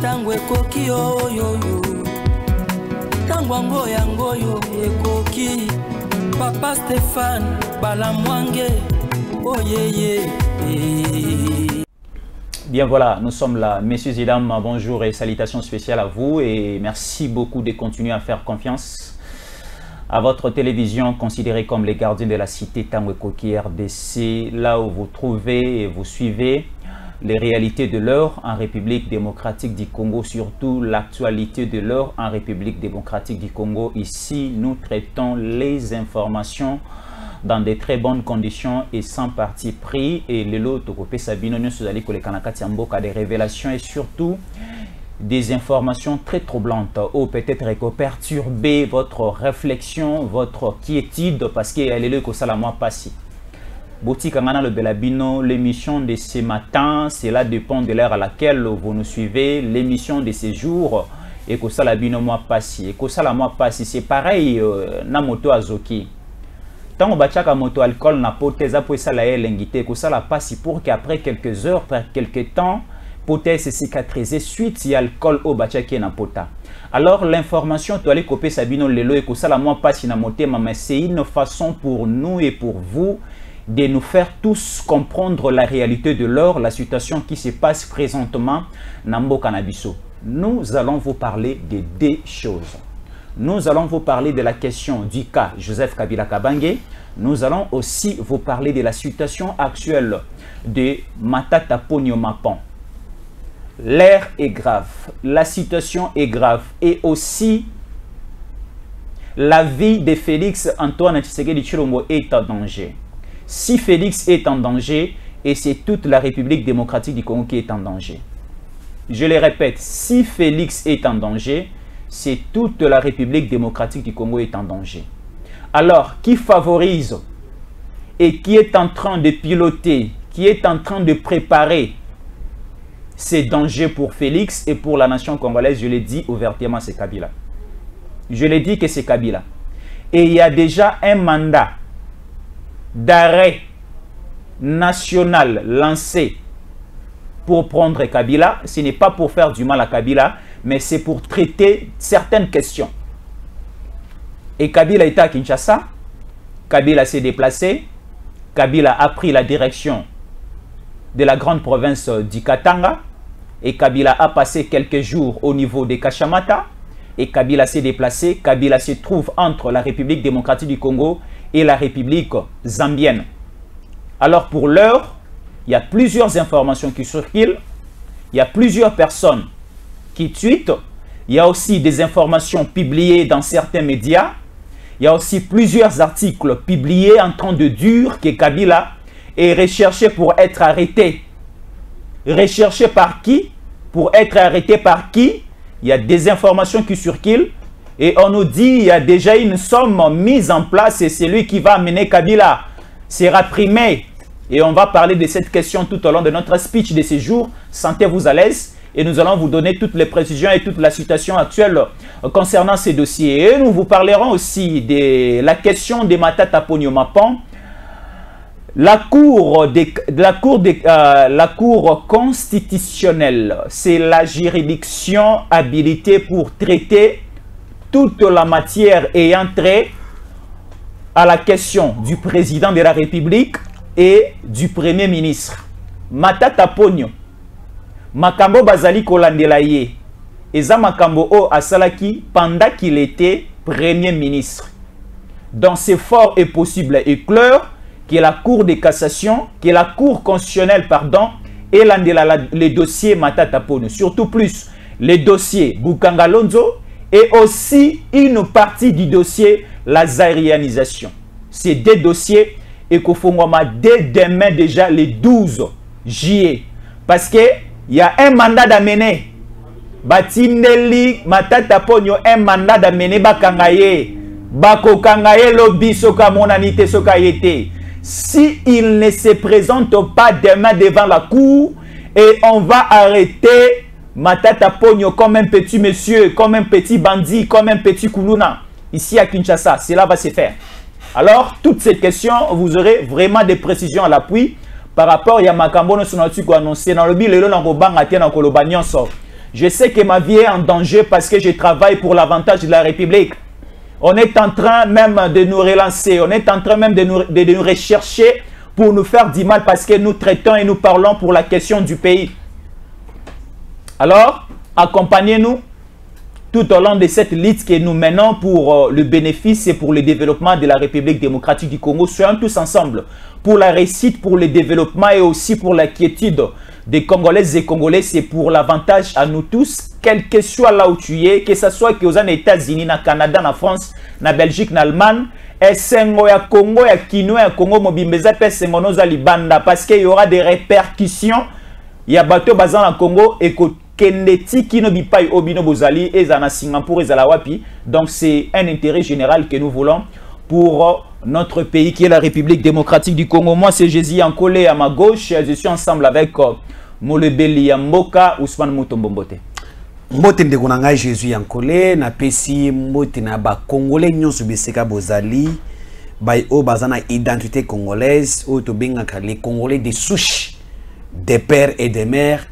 tango ekoki oyoyo tango yango yo ekoki Papa Stéphane Balamwange oyeye. Bien voilà, nous sommes là. Messieurs et dames, bonjour et salutations spéciales à vous et merci beaucoup de continuer à faire confiance à votre télévision considérée comme les gardiens de la cité Tango Ekoki RDC, là où vous trouvez et vous suivez les réalités de l'heure en République démocratique du Congo, surtout l'actualité de l'heure en République démocratique du Congo. Ici, nous traitons les informations dans de très bonnes conditions et sans parti pris. Et le lot Tokopé Sabino, nous sommes allés des révélations et surtout des informations très troublantes ou peut-être perturber votre réflexion, votre quiétude parce qu'elle est le que ça la moi passé. Boutique Angana le Belabino, l'émission de ce matin, cela dépend de l'heure à laquelle vous nous suivez. L'émission de ces jours et que ça la bino moi passé. Et que ça la moi passé, c'est pareil na moto azoki. Tant on bachaka moto alcool na poteza pour ça la l'ingité que ça la passe pour qu'après quelques heures, après quelques temps, potez se cicatriser suite à alcool au bachaki na pota. Alors l'information tu allez copier sabino lelo et que ça la moi passe na moté mais c'est une façon pour nous et pour vous de nous faire tous comprendre la réalité de l'heure, la situation qui se passe présentement dans Mboka Nabiso. Nous allons vous parler de deux choses. Nous allons vous parler de la question du cas Joseph Kabila Kabange. Nous allons aussi vous parler de la situation actuelle de Matata Ponyo Mapan. L'air est grave, la situation est grave et aussi la vie de Félix Antoine Tshisekedi Tshilombo est en danger. Si Félix est en danger, et c'est toute la République démocratique du Congo qui est en danger. Je le répète, si Félix est en danger, c'est toute la République démocratique du Congo est en danger. Alors, qui favorise et qui est en train de piloter, qui est en train de préparer ces dangers pour Félix et pour la nation congolaise, je l'ai dit ouvertement, c'est Kabila. Je l'ai dit que c'est Kabila. Et il y a déjà un mandat d'arrêt national lancé pour prendre Kabila. Ce n'est pas pour faire du mal à Kabila, mais c'est pour traiter certaines questions. Et Kabila était à Kinshasa, Kabila s'est déplacé, Kabila a pris la direction de la grande province du Katanga, et Kabila a passé quelques jours au niveau de Kashamata, et Kabila s'est déplacé, Kabila se trouve entre la République démocratique du Congo et la République zambienne. Alors pour l'heure, il y a plusieurs informations qui circulent, il y a plusieurs personnes qui tweetent, il y a aussi des informations publiées dans certains médias, il y a aussi plusieurs articles publiés en train de dire que Kabila est recherché pour être arrêté. Recherché par qui? Pour être arrêté par qui? Il y a des informations qui circulent. Et on nous dit qu'il y a déjà une somme mise en place et c'est lui qui va amener Kabila sera primé. Et on va parler de cette question tout au long de notre speech de ce jour. Sentez-vous à l'aise et nous allons vous donner toutes les précisions et toute la situation actuelle concernant ces dossiers. Et nous vous parlerons aussi de la question de Matata Ponyo Mapan. La cour constitutionnelle, c'est la juridiction habilitée pour traiter toute la matière ayant trait à la question du président de la République et du Premier ministre. Matata Ponyo, Makambo Bazali Kolandelaye, Eza Makambo O Asalaki pendant qu'il était Premier ministre. Donc c'est fort et possible et clair que la Cour de cassation, que la Cour constitutionnelle, pardon, et les dossiers Matata Ponyo, surtout plus les dossiers Bukangalonzo, et aussi une partie du dossier, la zairianisation. Ces deux dossiers, et qu'au fond, dès demain déjà, les 12 juillet. Parce qu'il y a un mandat d'amener. Batindeli, Matata Ponyo, un mandat d'amener Bakangaye. Bako Kangaye, lobby, soka monanite, soka yete. Si il ne se présente pas demain devant la cour, et on va arrêter Matata Ponyo comme un petit monsieur, comme un petit bandit, comme un petit Koulouna, ici à Kinshasa. Cela va se faire. Alors, toutes ces questions, vous aurez vraiment des précisions à l'appui par rapport à Makambo, nous sommes annoncé dans le bilan, Je sais que ma vie est en danger parce que je travaille pour l'avantage de la République. On est en train même de nous relancer. On est en train même de nous rechercher pour nous faire du mal parce que nous traitons et nous parlons pour la question du pays. Alors, accompagnez-nous tout au long de cette lutte que nous menons pour le bénéfice et pour le développement de la République démocratique du Congo. Soyons tous ensemble pour la réussite, pour le développement et aussi pour la quiétude des Congolaises et Congolais. C'est pour l'avantage à nous tous, quel que soit là où tu es, que ce soit aux États-Unis, au Canada, en France, en Belgique, en Allemagne, et Sengo ya Congo, ya Kino, ya Congo, Mobimbeza, Sengo, nos Alibanda, parce qu'il y aura des répercussions. Il y a bateau bazan en Congo et Kendeti qui ne vit pas au Bino Bozali et Zana Singapour et Zalawapi. Donc c'est un intérêt général que nous voulons pour notre pays qui est la République démocratique du Congo. Moi c'est Jésus Ankolé à ma gauche. Je suis ensemble avec Molebeli Yamboka, Ousmane Moutombombote. Mbote ndekonanga Jésus Ankolé na pesi mbote na ba Congolais nyonso beseka bozali bay o bazana identité congolaise o to bengaka les Congolais de souche des pères et des mères.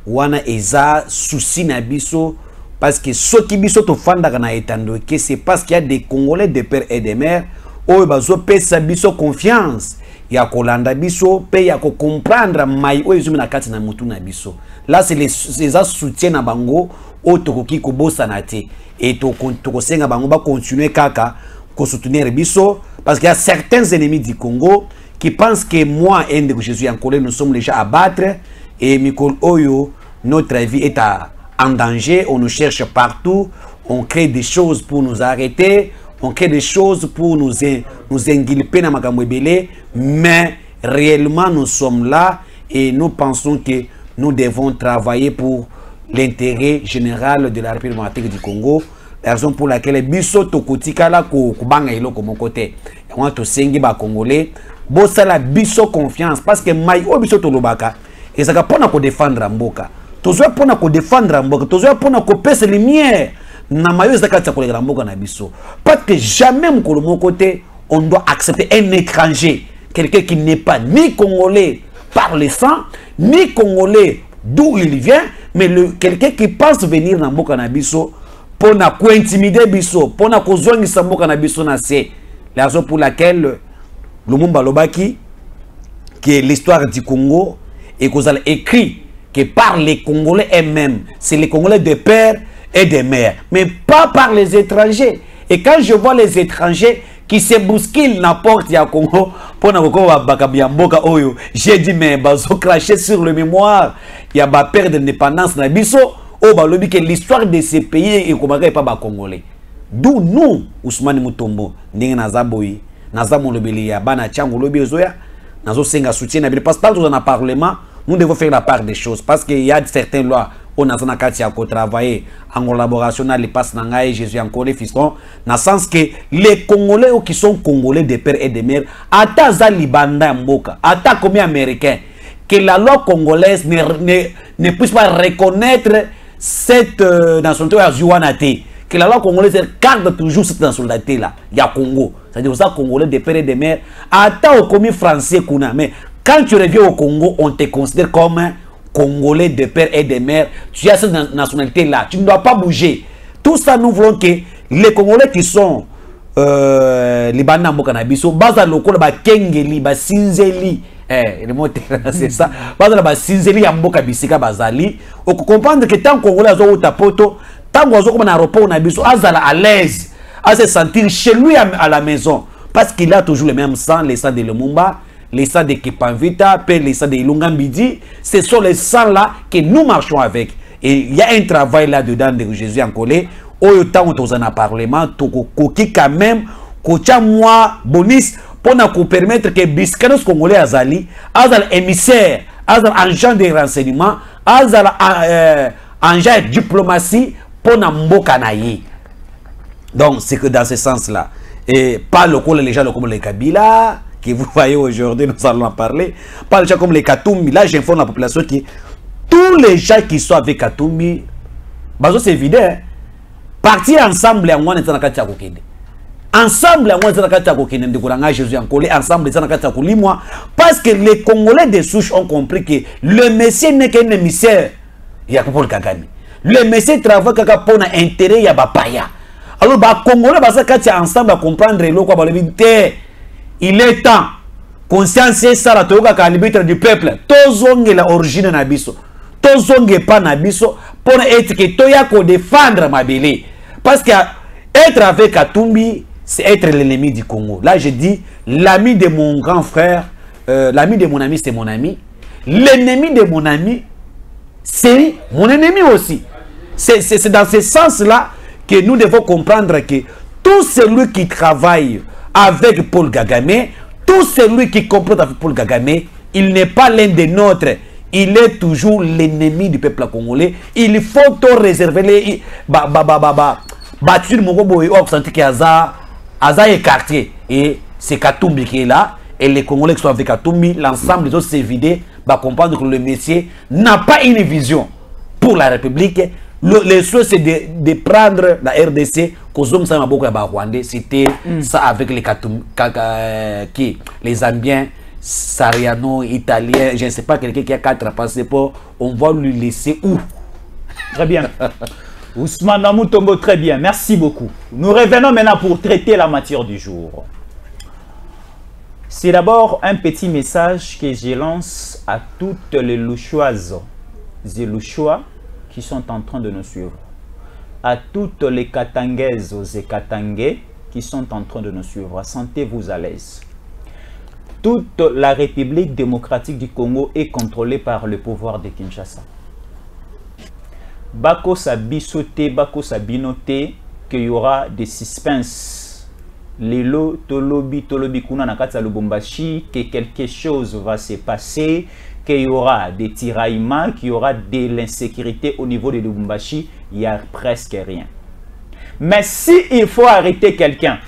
Wana eza souci na biso parce que soki biso to fandaka na etando que c'est parce qu'il y a des Congolais de pères et de mères oyo bazo pesa biso confiance ya kolanda biso pe ya ko comprendre mai oyo zumi na kati na mutu na biso. Là c'est les soutien na bango o tokoki ko bosana te et to senga bango ba continuer kaka ko soutenir biso parce qu'il y a certains ennemis du Congo qui pensent que moi et de Jésus Ankolé nous sommes déjà à battre. Et Mikol Oyo, notre vie est en danger, on nous cherche partout, on crée des choses pour nous arrêter, on crée des choses pour nous engulper dans Makamwebele, mais réellement nous sommes là et nous pensons que nous devons travailler pour l'intérêt général de la République démocratique du Congo. La raison pour laquelle biso tokotika la ko banga iloko mon côté. On a to sengi ba Congolais, bossa la biso confiance parce que mai o biso to lobaka. Et ça pour nous défendre Mboka. Tozoya pour nous défendre Mboka. Tozoya pour nous pèse lumière. Na mayo zakati ko le Mboka na biso. Parce que jamais mon côté on doit accepter un étranger, quelqu'un qui n'est pas ni congolais par le sang, ni congolais d'où il vient, mais quelqu'un qui pense venir na Mboka na biso pour na ko intimider biso, pour na ko zwangisa Mboka na biso na c'est la raison pour laquelle Lumumba Lobaki qui est l'histoire du Congo et que vous allez écrire que par les Congolais eux-mêmes, c'est les Congolais de père et de mère, mais pas par les étrangers. Et quand je vois les étrangers qui se bousculent n'importe ya Congo, pour Mboka Oyo, j'ai dit mais bazo cracher sur le mémoire, il y a ba père d'indépendance na biso, oh ba lobi que l'histoire de ces pays et comment pas ba Congolais. D'où nous Ousmane Mutombo, ndenge nazaboyi, nazamo lobeli ya bana chango lobi ozoya, nazo senga soutien na parce que dans le parlement nous devons faire la part des choses parce qu'il y a certaines lois on a travaillé en collaboration avec les passes et Jésus Ankolé fiston dans le sens que les Congolais qui sont Congolais de père et de mère ata za libanda mboka ata comme américain que la loi congolaise ne puisse pas reconnaître cette nationalité azuanate que la loi congolaise garde toujours cette nationalité là il y a Congo c'est-à-dire ça Congolais de père et de mère ata au commis français kuna mais quand tu reviens au Congo, on te considère comme un Congolais de père et de mère. Tu as cette nationalité-là. Tu ne dois pas bouger. Tout ça, nous voulons que les Congolais qui sont les Bana Mbokanabiso, Baza Loko, Kengeli, Sinzeli, c'est ça, Baza Sinzeli, Mboka Bisika Bazali, on comprendre que tant Congolais ont tapoto, tant qu'on a un aéroport, Azala à l'aise, à se sentir chez lui à la maison. Parce qu'il a toujours le même sang, les sangs de Lumumba. Les sangs de Kepanvita, les sangs de Ilunga Mbidi, ce sont les sangs là que nous marchons avec. Et il y a un travail là-dedans de Jésus Ankolé. Au temps où on a parlement, qui quand même, kocha moi bonus pour nous permettre que Biscanos Congolais Azali, Azal émissaire, Azal agent de renseignement, Azal agent de diplomatie pour nous mbokanayi. Donc c'est que dans ce sens-là, et pas le coup les gens comme les Kabila. Que vous voyez aujourd'hui, nous allons en parler. Pas les gens comme les Katumbi. Là, j'informe la population que tous les gens qui sont avec Katumbi, c'est évident. Partir ensemble, on est dans la ensemble, on est dans la Jésus Ankolé, ensemble, on est dans la parce que les Congolais de souche ont compris que le Messie n'est qu'un émissaire. Il y a Paul Kagame. Le monsieur travaille pour l'intérêt ya bapaya. Alors ba Congolais basa kati ensemble à comprendre le quoi il est temps conscience c'est ça la toka l'arbitre du peuple. Tozonge la origine na biso. Tozonge pas na biso pour être que toya ko défendre mabele. Parce que être avec Katumbi c'est être l'ennemi du Congo. Là je dis l'ami de mon grand frère, l'ami de mon ami c'est mon ami. L'ennemi de mon ami c'est mon ennemi aussi. C'est dans ce sens-là que nous devons comprendre que tout celui qui travaille avec Paul Kagame, tout celui qui comprend avec Paul Kagame, il n'est pas l'un des nôtres. Il est toujours l'ennemi du peuple congolais. Il faut tout réserver les battu mon gobo et obsenti qui Aza écarté. Et c'est Katumbi qui est là. Et les Congolais qui sont avec Katumbi, l'ensemble des autres s'est vidé. Comprendre que le monsieur n'a pas une vision pour la République. Le souhait c'est de prendre la RDC. C'était ça avec les les Zambiens, Sariano, Italiens, je ne sais pas, quelqu'un qui a 4 passeports, on va lui laisser où? Très bien. Ousmane Namoutombo, très bien, merci beaucoup. Nous revenons maintenant pour traiter la matière du jour. C'est d'abord un petit message que je lance à toutes les louchoises et louchois qui sont en train de nous suivre. À toutes les Katangaises et Katangais qui sont en train de nous suivre. Sentez-vous à l'aise. Toute la République démocratique du Congo est contrôlée par le pouvoir de Kinshasa. Bako Sabisote, Bako Sabinote, qu'il y aura des suspens. Lelo, Tolobi, Kuna Nakata Lubumbashi, que quelque chose va se passer, qu'il y aura des tiraillements, qu'il y aura de l'insécurité au niveau de Lubumbashi, il n'y a presque rien. Mais si il faut arrêter quelqu'un,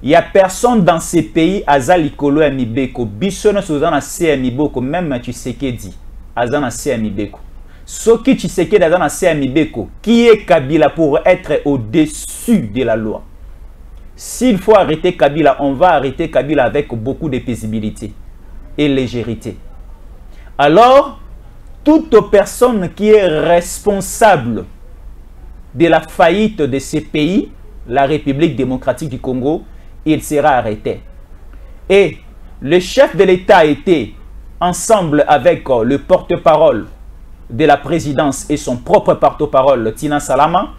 il n'y a personne dans ces pays, Azalikolo et Mibeko, Bissono Suzana C. Mibeko, même Tshisekedi, Azana C. Mibeko. Soki Tshisekedi Azana C. Mibeko, qui est Kabila pour être au-dessus de la loi. S'il faut arrêter Kabila, on va arrêter Kabila avec beaucoup de paisibilité et légèreté. Alors, toute personne qui est responsable de la faillite de ces pays, la République démocratique du Congo, il sera arrêté. Et le chef de l'État a été ensemble avec le porte-parole de la présidence et son propre porte-parole, Tina Salama.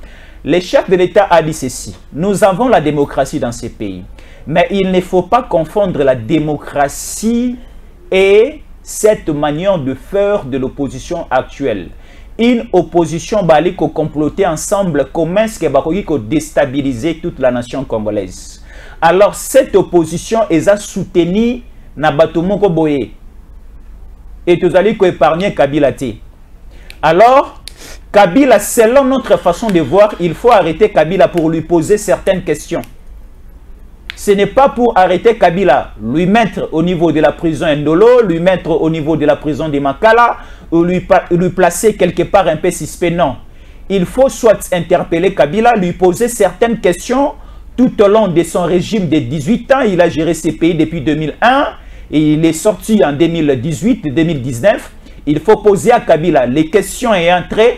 Le chef de l'État a dit ceci: nous avons la démocratie dans ces pays, mais il ne faut pas confondre la démocratie et cette manière de faire de l'opposition actuelle. Une opposition bali ko comploter ensemble, comment est-ce que ko déstabiliser toute la nation congolaise. Alors cette opposition est soutenue na batomoko boye et tous allez ko épargner Kabila te. Alors Kabila, selon notre façon de voir, il faut arrêter Kabila pour lui poser certaines questions. Ce n'est pas pour arrêter Kabila, lui mettre au niveau de la prison Ndolo, lui mettre au niveau de la prison de Makala, ou lui placer quelque part un peu suspect. Non. Il faut soit interpeller Kabila, lui poser certaines questions tout au long de son régime de 18 ans. Il a géré ces pays depuis 2001 et il est sorti en 2018-2019. Il faut poser à Kabila les questions ayant trait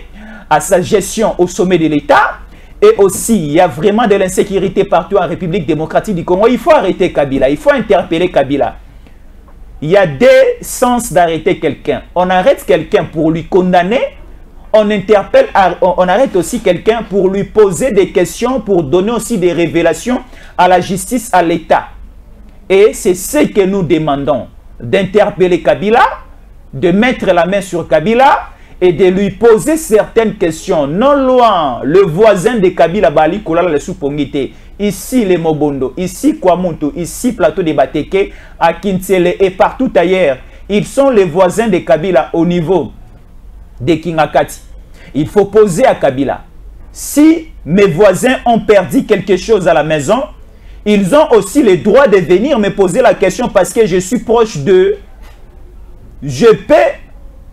à sa gestion au sommet de l'État. Et aussi, il y a vraiment de l'insécurité partout en République démocratique du Congo. Il faut arrêter Kabila, il faut interpeller Kabila. Il y a des sens d'arrêter quelqu'un. On arrête quelqu'un pour lui condamner, on interpelle, on arrête aussi quelqu'un pour lui poser des questions, pour donner aussi des révélations à la justice, à l'État. Et c'est ce que nous demandons, d'interpeller Kabila, de mettre la main sur Kabila, et de lui poser certaines questions. Non loin, le voisin de Kabila Bali, Kolala le Soupongite, ici les Mobondo, ici Kwamuntu, ici Plateau de Bateke, à Kinsele et partout ailleurs. Ils sont les voisins de Kabila au niveau de Kingakati. Il faut poser à Kabila: si mes voisins ont perdu quelque chose à la maison, ils ont aussi le droit de venir me poser la question parce que je suis proche d'eux. Je peux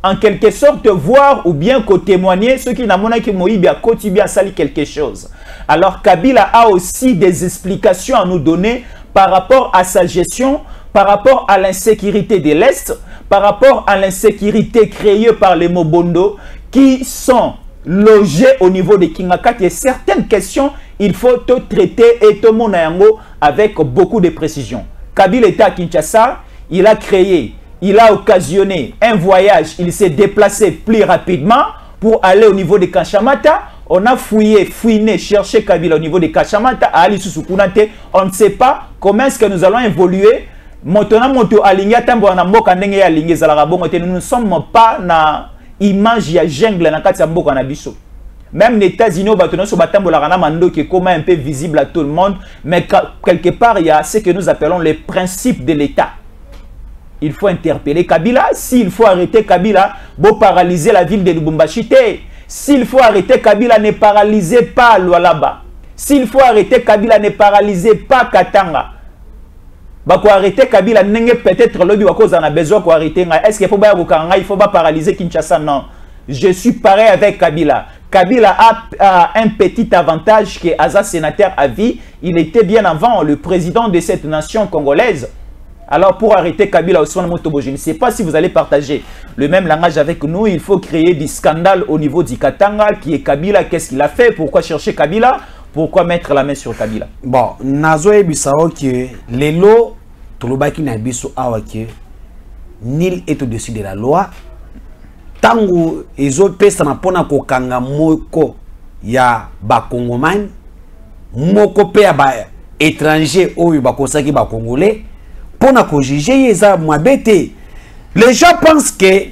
en quelque sorte voir ou bien témoigner ceux qui n'ont pas bien sali quelque chose. Alors Kabila a aussi des explications à nous donner par rapport à sa gestion, par rapport à l'insécurité de l'Est, par rapport à l'insécurité créée par les Mobondo qui sont loger au niveau de Kingakati. Et certaines questions, il faut te traiter et te monayango avec beaucoup de précision. Kabila était à Kinshasa, il a créé, il a occasionné un voyage, il s'est déplacé plus rapidement pour aller au niveau de Kachamata. On a fouiné, cherché Kabila au niveau de Kachamata, à Ali Susukunate. On ne sait pas comment est-ce que nous allons évoluer. Nous ne sommes pas dans l'image de jungle dans le même les États-Unis, qui est un peu visible à tout le monde, mais quelque part, il y a ce que nous appelons les principes de l'État. Il faut interpeller Kabila. S'il faut arrêter Kabila, pour paralyser la ville de Lubumbashi. S'il faut arrêter Kabila, ne paralysez pas Lualaba. S'il faut arrêter Kabila, ne paralysez pas Katanga. Pour arrêter Kabila, peut-être lobby on a besoin d'arrêter. Est-ce qu'il faut il faut pas paralyser Kinshasa? Non. Je suis pareil avec Kabila. Kabila a un petit avantage que Aza sénateur a vie. Il était bien avant le président de cette nation congolaise. Alors pour arrêter Kabila, je ne sais pas si vous allez partager le même langage avec nous. Il faut créer du scandale au niveau du Katanga, qui est Kabila. Qu'est-ce qu'il a fait? Pourquoi chercher Kabila? Pourquoi mettre la main sur Kabila? Bon, Nazoe Bissao que les lots, tout le baki na biso awake, nul est au-dessus de la loi. Tango ezo pesa na pona kokanga moko ya ba Congomani, moko pe ya ba étranger oyo ba kosaki ba Congolais. Pour nous juger, les gens pensent que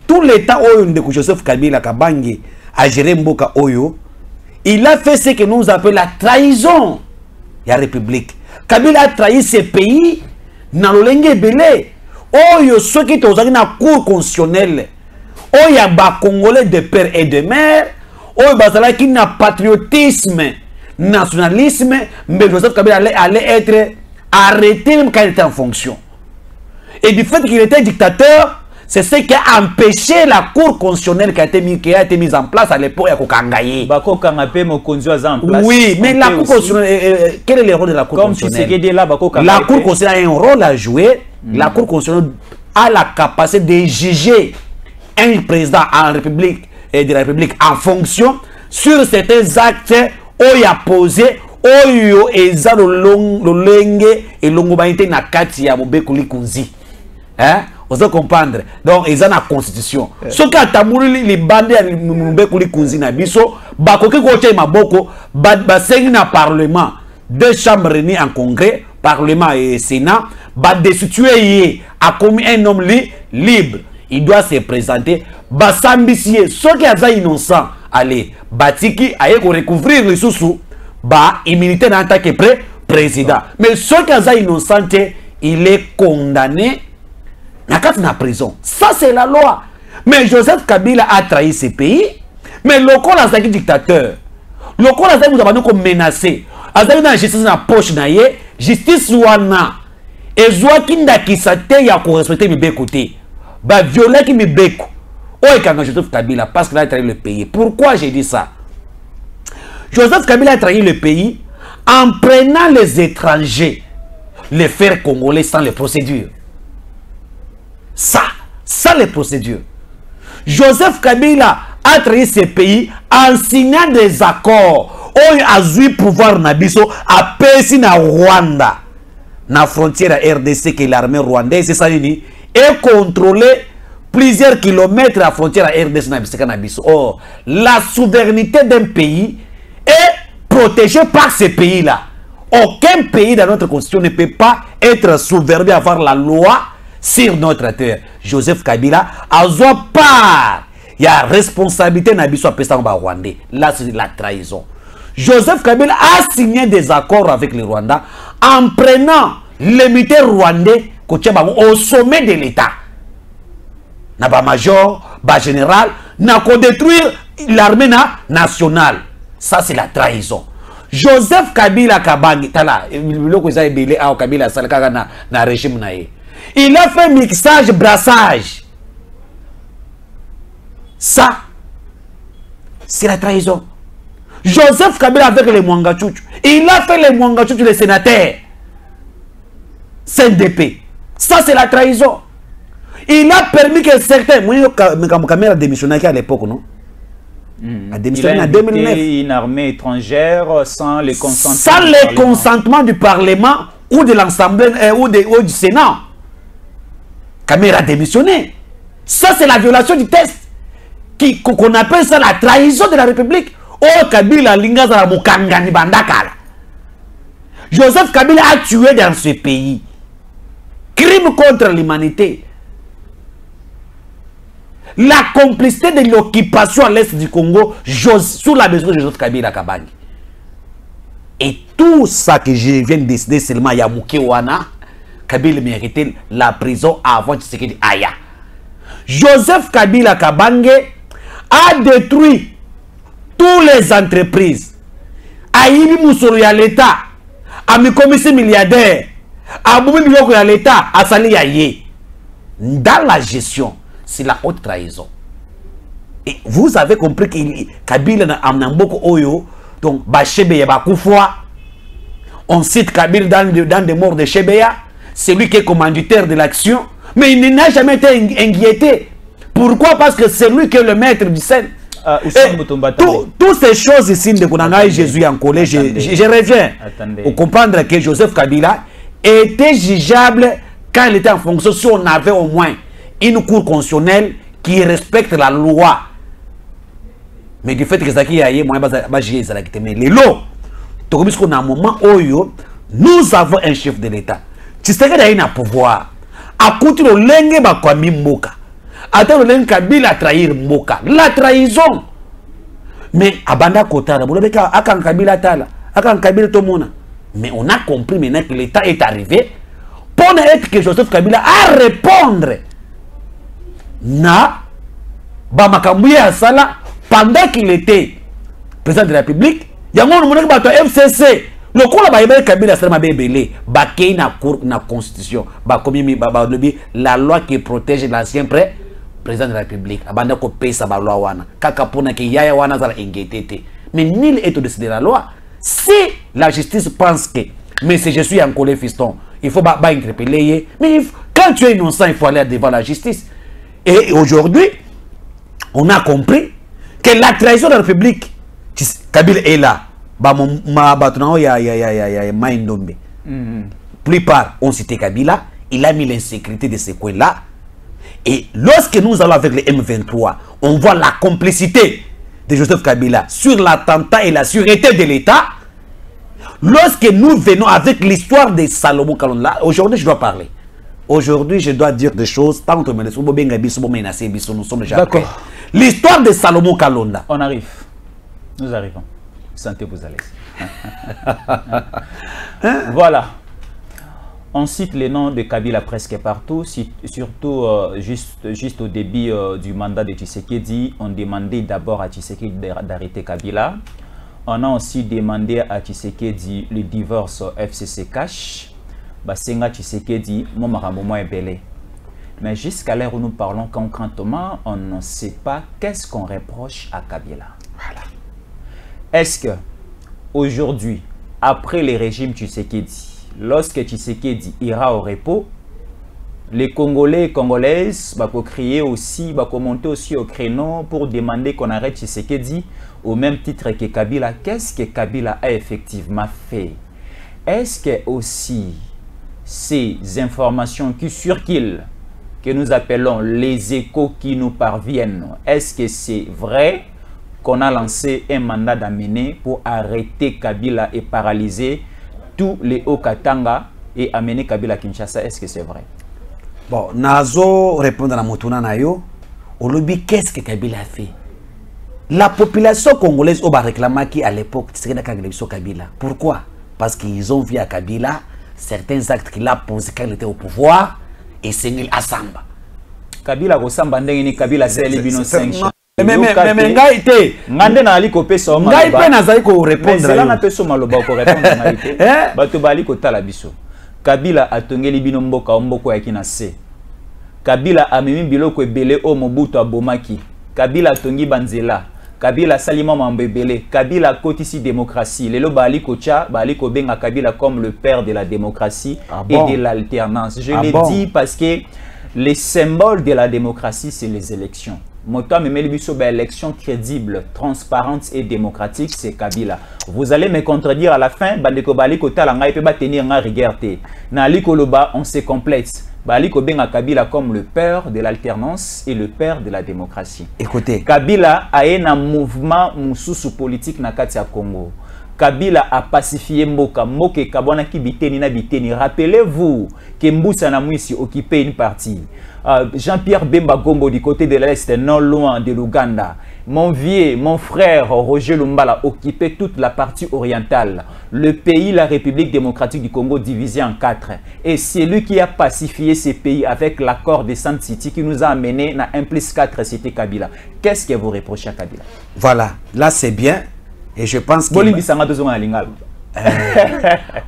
tout l'État de Joseph Kabila Kabangi a géré Mboka Oyo, il a fait ce que nous appelons la trahison de la République. Kabila a trahi ce pays dans le Lengue Belé. Oyo, ceux qui sont dans la cour constitutionnelle, Oyo, ba Congolais de père et de mère, Oyo, bazala qui n'a patriotisme, nationalisme, mais Joseph Kabila allait être arrêté même quand il était en fonction. Et du fait qu'il était dictateur, c'est ce qui a empêché la cour constitutionnelle qui a été mise en place à l'époque à Kokangaye. Oui, mais la cour constitutionnelle, quel est le rôle de la cour constitutionnelle? La cour constitutionnelle a un rôle à jouer. La cour constitutionnelle a la capacité de juger un président en République et de la République en fonction sur certains actes où il a posé. Oyo eza lolenge et longobainte na kati ya mobekuli kunzi. Hein? Vous allez comprendre. Donc eza na constitution. Ce qui a tamuri li bande ya mobekuli kunzi na biso, bakoki koche maboko, ba sengi na parlement, deux chambres réunies en congrès, parlement et sénat, ba destituer a commis un homme libre. Il doit se présenter, ba sambisier, ce qui a innocent, allez, batiki aye ko recouvrir les sous bah immunité en tant que président. Mais ce qui est innocent, il est condamné à la prison. Ça c'est la loi. Mais Joseph Kabila a trahi ce pays. Mais le corps a été dictateur. Le corps a été menacé. A été dans la justice dans la poche na ye. Justice wana. Et Zoakinda qui s'attend à respecter mes bécotés. Bah violer qui me béco. Oh et quand Joseph Kabila parce qu'il a trahi le pays. Pourquoi j'ai dit ça? Joseph Kabila a trahi le pays en prenant les étrangers, les faire congolais sans les procédures. Ça, les procédures. Joseph Kabila a trahi ce pays en signant des accords où il a eu pouvoir nabiso à Pessi na Rwanda, na frontière RDC que l'armée rwandaise et contrôler plusieurs kilomètres à la frontière RDC nabiso. Or, la souveraineté d'un pays est protégé par ces pays-là. Aucun pays dans notre constitution ne peut pas être souverain à avoir la loi sur notre terre. Joseph Kabila a part. Il y a responsabilité dans le Rwandais. Là, c'est la trahison. Joseph Kabila a signé des accords avec le Rwanda en prenant les militaires rwandais au sommet de l'État. N'a pas major, pas général, n'a qu'à détruire l'armée nationale. Ça, c'est la trahison. Joseph Kabila Kabangi, il a fait mixage, brassage. Ça, c'est la trahison. Joseph Kabila avec les Mwangachouchou. Il a fait les Mwangachouchou, les sénateurs. CNDP. Ça, c'est la trahison. Il a permis que certains... Kamera démissionnaire à l'époque, non? A démissionné en 2009. Une armée étrangère sans le consentement. Sans le consentement du Parlement ou de l'Assemblée ou du Sénat. Kabila a démissionné. Ça, c'est la violation du texte. Qu'on appelle ça la trahison de la République. Oh, Kabila Lingaza Mukangani Bandakala. Joseph Kabila a tué dans ce pays. Crime contre l'humanité. La complicité de l'occupation à l'est du Congo sous la maison de Joseph Kabila Kabangi. Et tout ça que je viens de décider seulement il y a Mukewana, Kabila méritait la prison avant Tshisekedi Aya. Joseph Kabila Kabange a détruit toutes les entreprises. Aïmi Moussoro ya l'État, a mis commissaire milliardaire, a boumi biloko ya l'État, a sali ya ye. Dans la gestion, c'est la haute trahison. Et vous avez compris que Kabila a beaucoup oyo, donc Bachebeya Bakoufwa, on cite Kabila dans des morts de Chebeya, c'est lui qui est commanditaire de l'action, mais il n'a jamais été inquiété. Pourquoi? Parce que c'est lui qui est le maître du scène. Toutes ces choses ici de Konanga et Jésus en collège, je reviens pour comprendre que Joseph Kabila était jugeable quand il était en fonction si on avait au moins une cour constitutionnelle qui respecte la loi. Mais du fait que ça qui a eu, moi, mais les lots, qu'on a un moment où nous avons un chef de l'État. Tu sais qu'il y a un pouvoir. À côté de l'engue, bakwami moka. Attends, le lengue Kabila trahir moka. La trahison. Mais abanda kotara, vous l'avez akan Kabila tala, akan Kabila tomona. Mais on a compris maintenant que l'État est arrivé pour être que Joseph Kabila a répondre. Na Bamakambuye Asala pendant qu'il était président de la République, il y a un FCC. Le coup là, Kabila Salama Bébélé, Bakei na cour na constitution, la loi qui protège l'ancien président de la République. Abanda ko paye sa loi wana. Kaka pona ki yaya wana zala ingétété. Mais nul est au-dessus de la loi. Si la justice pense que, mais si je suis en colère fiston, il faut pas interpeller. Mais quand tu es innocent, il faut aller devant la justice. Et aujourd'hui, on a compris que la trahison de la République, Kabila est là. Plupart ont cité Kabila, il a mis l'insécurité de ces coins-là. Et lorsque nous allons avec les M23, on voit la complicité de Joseph Kabila sur l'attentat et la sûreté de l'État. Lorsque nous venons avec l'histoire de Salomon Kalonda, aujourd'hui je dois parler. Aujourd'hui, je dois dire des choses. Tant que nous sommes déjà prêts. L'histoire de Salomon Kalonda. On arrive. Nous arrivons. Sentez-vous à l'aise. Voilà. On cite les noms de Kabila presque partout, surtout juste au début du mandat de Tshisekedi. On demandait d'abord à Tshisekedi d'arrêter Kabila. On a aussi demandé à Tshisekedi le divorce FCC Cash. Basenga Tshisekedi, Momaramoma est belé. Mais jusqu'à l'heure où nous parlons concrètement, on ne sait pas qu'est-ce qu'on reproche à Kabila. Voilà. Est-ce que aujourd'hui, après le régime Tshisekedi, lorsque Tshisekedi ira au repos, les Congolais et Congolaises vont crier aussi, vont monter aussi au créneau pour demander qu'on arrête Tshisekedi au même titre que Kabila. Qu'est-ce que Kabila a effectivement fait? Est-ce que aussi ces informations qui circulent, que nous appelons les échos qui nous parviennent, est-ce que c'est vrai qu'on a lancé un mandat d'amener pour arrêter Kabila et paralyser tous les Haut-Katanga et amener Kabila à Kinshasa? Est-ce que c'est vrai? Bon, Nazo répondre à Motuna Nayo. Au lobby, qu'est-ce que Kabila a fait? La population congolaise a réclamé à l'époque Kabila. Pourquoi? Parce qu'ils ont vu à Kabila certains actes qu'il a posés quand il était au pouvoir et c'est Assamba. Kabila Rosamba ndengini Kabila c'est les bino 5 ans. Mais ngai été ngande na ali ko pesa ma ngai pe nazali ko répondre. Mais cela na peso maloba ko répondre ngai te. Bato bali ko tala biso. Kabila atongeli bino mboka mboko ya kina se. Kabila amemi biloko ebele o Mobutu abomaki. Kabila atongi banzela. Kabila salima mambebele. Kabila kotisi démocratie. Lelo bali ko cha bali ko benga Kabila comme le père de la démocratie et de l'alternance. Je l'ai dit parce que les symboles de la démocratie c'est les élections. Moto memeli biso ba élection crédible, transparente et démocratique, c'est Kabila. Vous allez me contredire à la fin, bandeko bali kotala ngai pe ba tenir nga rigueur te. Na ali koloba on se complète. Bali ko benga Kabila comme le père de l'alternance et le père de la démocratie. Écoutez, Kabila a un mouvement mususu politique na kati ya Congo. Kabila a pacifié Mboka, Moke Kabwana ki biteni na biteni. Rappelez-vous que Mboussa Namwisi occupait une partie. Jean-Pierre Bemba Gombo du côté de l'Est, non loin de l'Ouganda. Mon vieux, mon frère Roger Lumbala occupait toute la partie orientale. Le pays, la République démocratique du Congo, divisé en 4. Et c'est lui qui a pacifié ces pays avec l'accord de Sand City qui nous a amené à 1+4, c'était Kabila. Qu'est-ce que vous reprochez à Kabila? Voilà, là c'est bien. Et je pense que...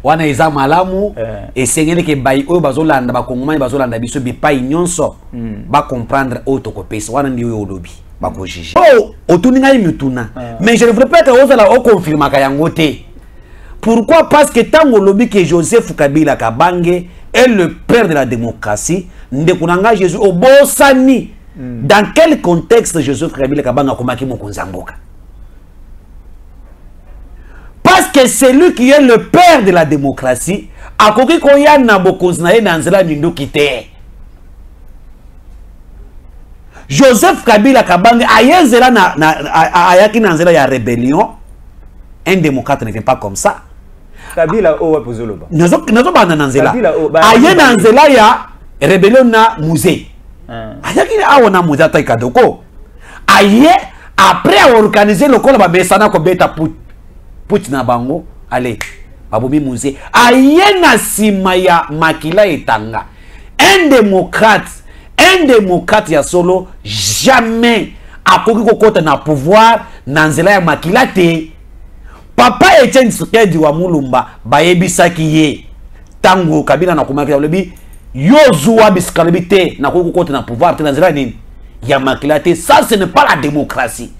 wana eza malamu esengeli ke bai oyo bazolanda bakongomani bazolanda biso bipai nyonso ba comprendre oyo tokopesa wana ndi oyo olobi bakojije otuni ngai mituna mais je ne voudrais pas que ozala okonfirmaka yango te. Pourquoi? Parce que tango olobi ke Joseph Kabila Kabange est le père de la démocratie, ndekunanga Jésus obosani. Dans quel contexte Joseph Kabila Kabange akomaki mokonzi ya mboka? Parce que c'est lui qui est le père de la démocratie. Akoki koya na bokonzi na ye na nzela minduki te. Joseph Kabila Kabange ayezela ayaki na nzela ya rébellion. Un démocrate ne fait pas comme ça. Kabila owa pozoloba. Nazo bana na nzela. Aye na nzela ya rébellion na musée. Ayaki awo na musée ta ikadoko. Aye après avoir organisé le kolo ba besana ko beta Putina bango, allez, babomi musée. Aye na sima ya makila etanga. Un démocrate ya solo, jamais akoki kokota na pouvoir na nzela ya makila te. Papa Etienne Tshisekedi wa Mulumba, bayebisaki ye. Tango Kabila na kumaki ya lebi, yozuwa bisikalobi te, na kokota na pouvoir te na nzela nini? Ya makila te. Ça, ce n'est pas la démocratie.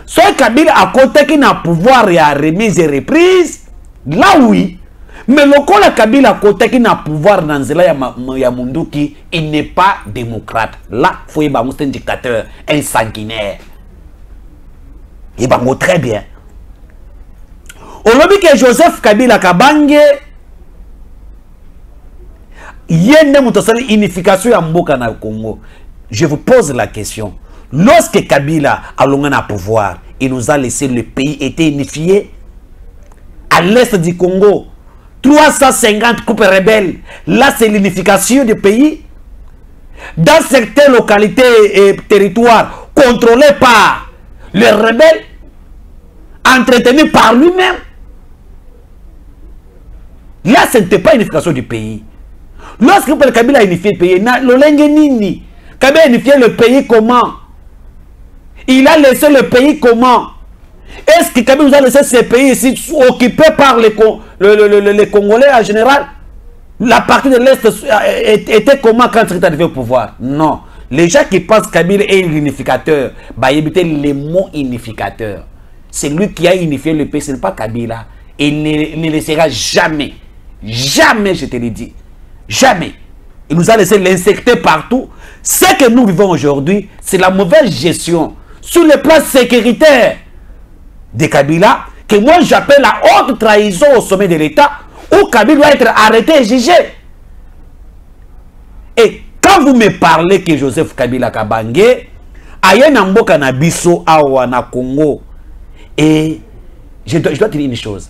So Kabila a côté qui n'a pouvoir ya remise et reprise, là oui. Mais le col Kabila a côté qui n'a pouvoir dans nzela ya munduki, il n'est pas démocrate. Là, faut y avoir un dictateur, un sanguinaire. Il va très bien. Au lobby que Joseph Kabila Kabange, il y a une unification ya mboka na Congo. Je vous pose la question. Lorsque Kabila a l'ongana pouvoir, il nous a laissé le pays était unifié. À l'est du Congo, 350 coupes rebelles. Là, c'est l'unification du pays. Dans certaines localités et territoires contrôlés par les rebelles, entretenus par lui-même. Là, ce n'était pas l'unification du pays. Lorsque Kabila a unifié le pays, Kabila a unifié le pays comment? Il a laissé le pays comment? Est-ce que Kabila nous a laissé ce pays ici occupé par les Congolais en général? La partie de l'Est était comment quand il est arrivé au pouvoir? Non. Les gens qui pensent que Kabila est un unificateur, bah, ils éviter les mots unificateurs. C'est lui qui a unifié le pays, ce n'est pas Kabila. Il ne laissera jamais, jamais, je te l'ai dit, jamais. Il nous a laissé l'insecter partout. Ce que nous vivons aujourd'hui, c'est la mauvaise gestion sur le plan sécuritaire de Kabila, que moi j'appelle la haute trahison au sommet de l'État, où Kabila doit être arrêté et jugé. Et quand vous me parlez que Joseph Kabila Kabange, aye na mboka na biso awa na Congo, et je dois te dire une chose.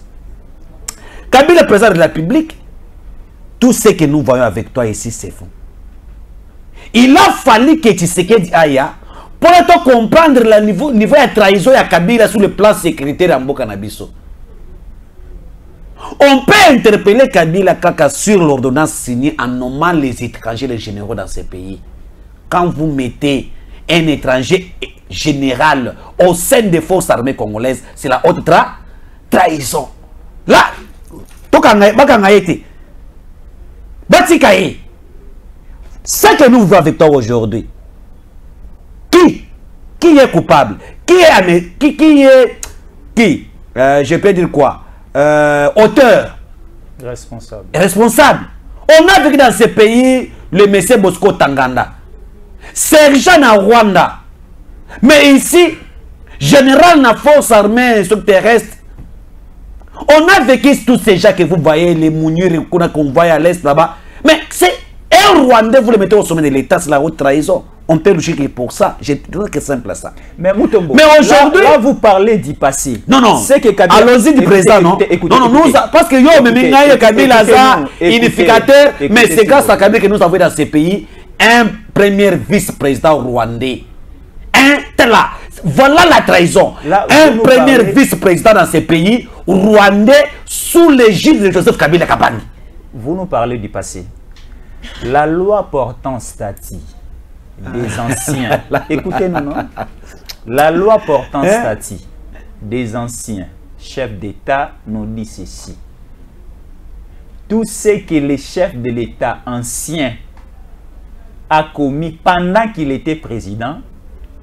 Kabila, président de la République, tout ce que nous voyons avec toi ici, c'est faux. Il a fallu que Tshisekedi aya pour comprendre le niveau de trahison de Kabila sur le plan sécuritaire en Mboka na biso. On peut interpeller Kabila Kaka sur l'ordonnance signée en nommant les étrangers, les généraux dans ces pays. Quand vous mettez un étranger général au sein des forces armées congolaises, c'est la haute trahison. Là, ce que nous vivons avec toi aujourd'hui, qui est coupable? Je peux dire quoi? Auteur. Responsable. On a vécu dans ce pays le monsieur Bosco Tanganda. Sergent à Rwanda. Mais ici, général na force armée terrestre, on a vécu tous ces gens que vous voyez, les mounures qu'on voit à l'est là-bas. Mais c'est un Rwandais, vous le mettez au sommet de l'État, c'est la haute trahison. On peut logiquer pour ça. J'ai trouvé que c'est simple à ça. Mais Mutombo, mais aujourd'hui, là, vous parlez du passé. Non, non. C'est que Kabila... Allons-y du présent, non. Écoutez, non, non, parce que yo, même Kabila, unificateur, mais c'est grâce à Kabila que nous avons dans ces pays un premier vice-président rwandais. Là, voilà la trahison. Là, un premier vice-président dans ces pays rwandais sous l'égide de Joseph Kabila Kabange. Vous nous parlez du passé. La loi portant statut des anciens. Écoutez-nous, non? La loi portant statut des anciens chefs d'État nous dit ceci. Tout ce que les chefs de l'État ancien a commis pendant qu'il était président,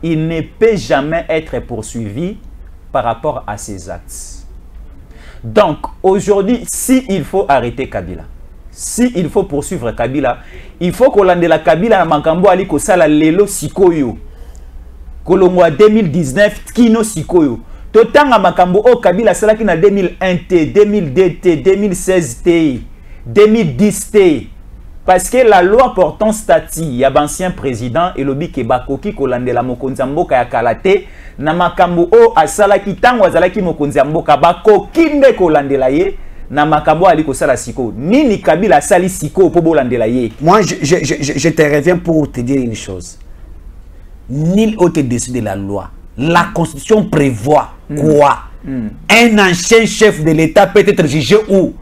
il ne peut jamais être poursuivi par rapport à ses actes. Donc, aujourd'hui, s'il faut arrêter Kabila, s'il faut poursuivre Kabila, il faut qu'on lande la Kabila à Makambo Ali Kosala Lelo Sikoyo. Kolomwa 2019, Kino Sikoyo. Totanga Makambo O Kabila Salaki na 2001 T, 2002 T, 2016 T, 2010 T. Parce que la loi portant statut, il y a ancien président et lobby ke bakoki kolande la mokonzi mboka ya kalate na makambo o asalaki tango azalaki mokonzi mboka bakoki nde kolande la ye na makambo ali kosala siko nini Kabila asali siko po bolande la ye. Moi je te reviens pour te dire une chose. Nul autre dessus de la loi. La constitution prévoit quoi? Un ancien chef de l'État peut être jugé où?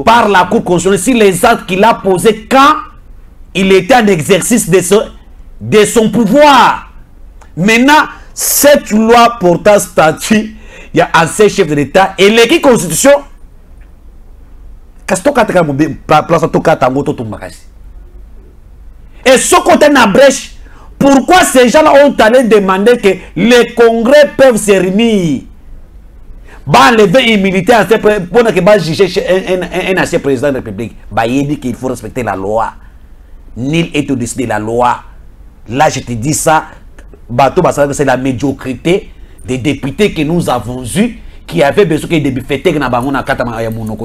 Par la Cour constitutionnelle, si les actes qu'il a posés quand il était en exercice de son pouvoir. Maintenant, cette loi portant statut, il y a un chef de l'État et l'équipe constitution. Et ce côté n'a brèche, pourquoi ces gens-là ont allé demander que les congrès peuvent se réunir? Lever un militaire pour juger un ancien président de la République. Il dit qu'il faut respecter la loi. Nul est au-dessus de la loi. Là, je te dis ça. C'est la médiocrité des députés que nous avons eus qui avaient besoin de fêter.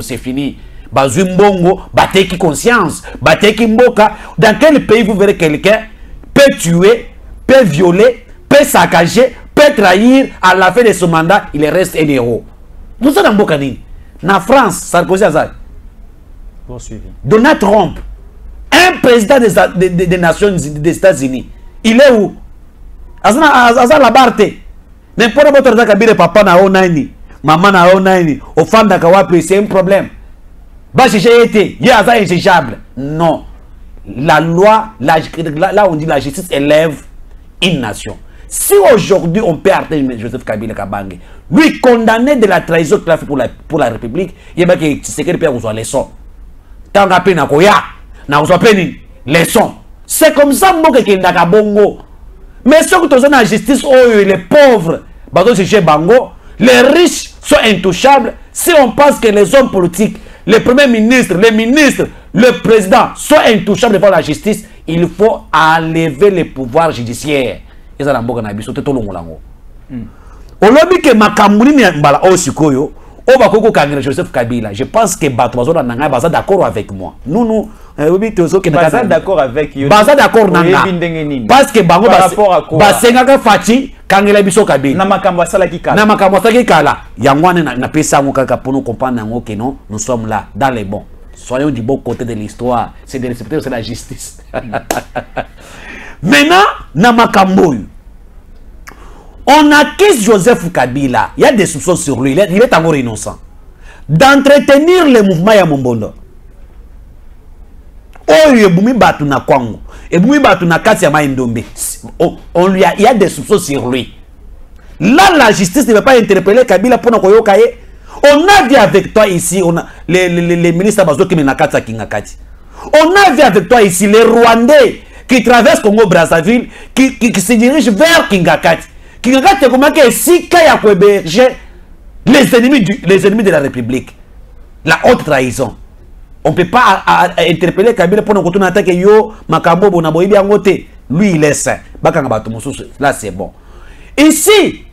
C'est fini. Bazumbongo, bateki conscience, bateki mboka. Dans quel pays vous verrez quelqu'un peut tuer, peut violer, peut saccager, peut trahir, à la fin de son mandat, il reste un héros. Nous sommes dans Bokani. En France, Sarkozy Azad. Donald Trump, un président des Nations des États-Unis, il est où? Azad la Barte. N'importe quoi, Kabila papa na onaini, maman na onaini, au fan d'Akawapi, c'est un problème. J'ai été, il y a injugeable. Non. La loi, là on dit la justice élève une nation. Si aujourd'hui on peut arrêter Joseph Kabila Kabange, lui condamné de la trahison qu'il a fait pour la République, il y a que c'est qu'il peut avoir leçon. Tant qu'à peine na leçon. C'est comme ça que ndaka bongo. Mais ceux qui sont dans la justice, les pauvres, les riches sont intouchables. Si on pense que les hommes politiques, les premiers ministres, les ministres, le président sont intouchables devant la justice, il faut enlever les pouvoirs judiciaires. Et ça, c'est tout le monde. On a dit que Makambouni mbala osikoyo, on va koko kangre Joseph Kabila. Je pense que Batouazo nanga baza d'accord avec moi. Nous baza d'accord avec yo. Baza d'accord nanga. Parce que bango basenga fati kangela biso Kabila. Na makambo salaki kala. Na makambo salaki kala. Yangwane na pesa ngo kaka pour nous comprendre ngo que non, nous sommes là dans les bons. Soyons du bon côté de l'histoire. C'est de respecter aussi la justice. Maintenant, na makambo on accuse Joseph Kabila. Il y a des soupçons sur lui. Il est encore innocent. D'entretenir le mouvement ya Mombondo. Oh, il y a des soupçons sur lui. Là, la justice ne va pas interpeller Kabila pour nous koyokaye. On a vu avec toi ici, on a les ministres Bazo qui menakatsa Kingakati. On a vu avec toi ici les Rwandais qui traversent Congo-Brazzaville, qui se dirigent vers Kingakati. Kingakati est comment que si Kaya peut héberger les ennemis de la République, la haute trahison. On ne peut pas interpeller Kabila pour nous attaquer yo makambo bonaboyi biangote. lui il est sain. Là c'est bon. Ici,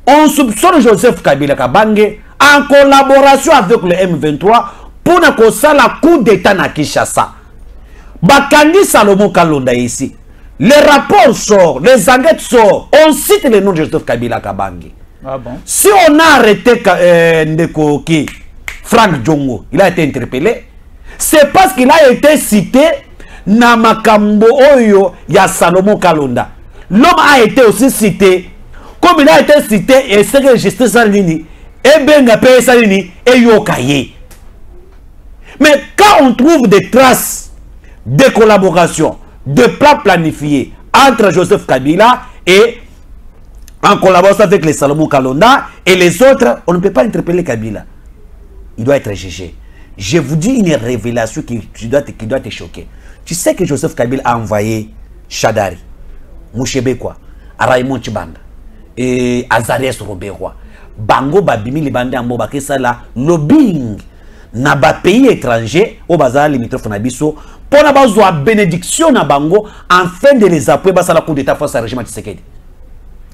on soupçonne Joseph Kabila Kabange en collaboration avec le M23 pour la coup d'état na Kinshasa. Bakandi Salomon Kalonda ici. Les rapports sortent, les enquêtes sortent. On cite le nom de Joseph Kabila Kabange. Ah bon? Si on a arrêté Ndeko Ki, Frank Djongo, il a été interpellé, c'est parce qu'il a été cité na makambo oyo ya Salomon Kalonda. L'homme a été aussi cité, comme il a été cité, et c'est que justice Salini, et Benga Paye Salini, et Yokaye. Mais quand on trouve des traces de collaboration, de plans planifiés entre Joseph Kabila et en collaboration avec les Salomon Kalonda et les autres, on ne peut pas interpeller Kabila. Il doit être jugé. Je vous dis une révélation qui doit te choquer. Tu sais que Joseph Kabila a envoyé Chadari, Mouchebekwa, Raymond Chibanda et Azarias Roberoi. Bango Babimi Libande Ambo Bakesala, lobbying na ba pays étranger au bazar limitrophe na biso pour na bazwa bénédiction na bango afin de les appuyer basa la coup d'état face au régime Tshisekedi.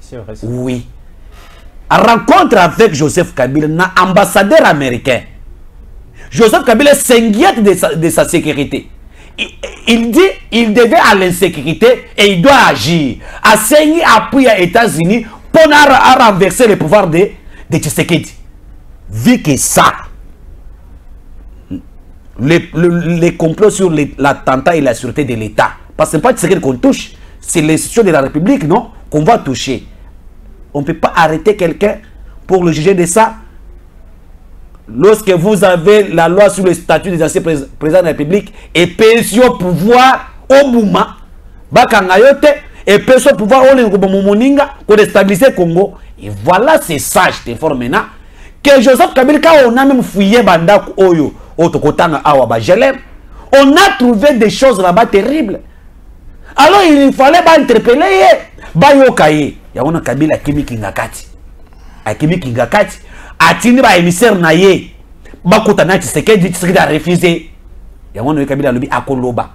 C'est vrai. Oui. À rencontre avec Joseph Kabila, na ambassadeur américain. Joseph Kabila s'inquiète de sa sécurité. Il dit il devait à l'insécurité et il doit agir. A saigné appui à États-Unis pour renverser le pouvoir de Tshisekedi. Vu que ça, les complots sur l'attentat et la sûreté de l'État, parce que ce n'est pas Tshisekedi qu'on touche, c'est l'institution de la République, non, qu'on va toucher. On ne peut pas arrêter quelqu'un pour le juger de ça. Lorsque vous avez la loi sur le statut des anciens présidents de la République et pension pouvoir au mouvement, et pension pouvoir au Moninga pour déstabiliser le Congo. Et voilà, c'est ça, je t'informe maintenant, que Joseph Kabila, on a même fouillé Banda Oyo, on a trouvé des choses là-bas terribles. Alors il fallait interpeller, Bayokaye. Yawona Kabila Kimi Kingakati. Akimi Kingakati. Atini ba émissaire na ye. Bakota na Tshisekedi a refusé. Yawona Kabila lobi akoloba.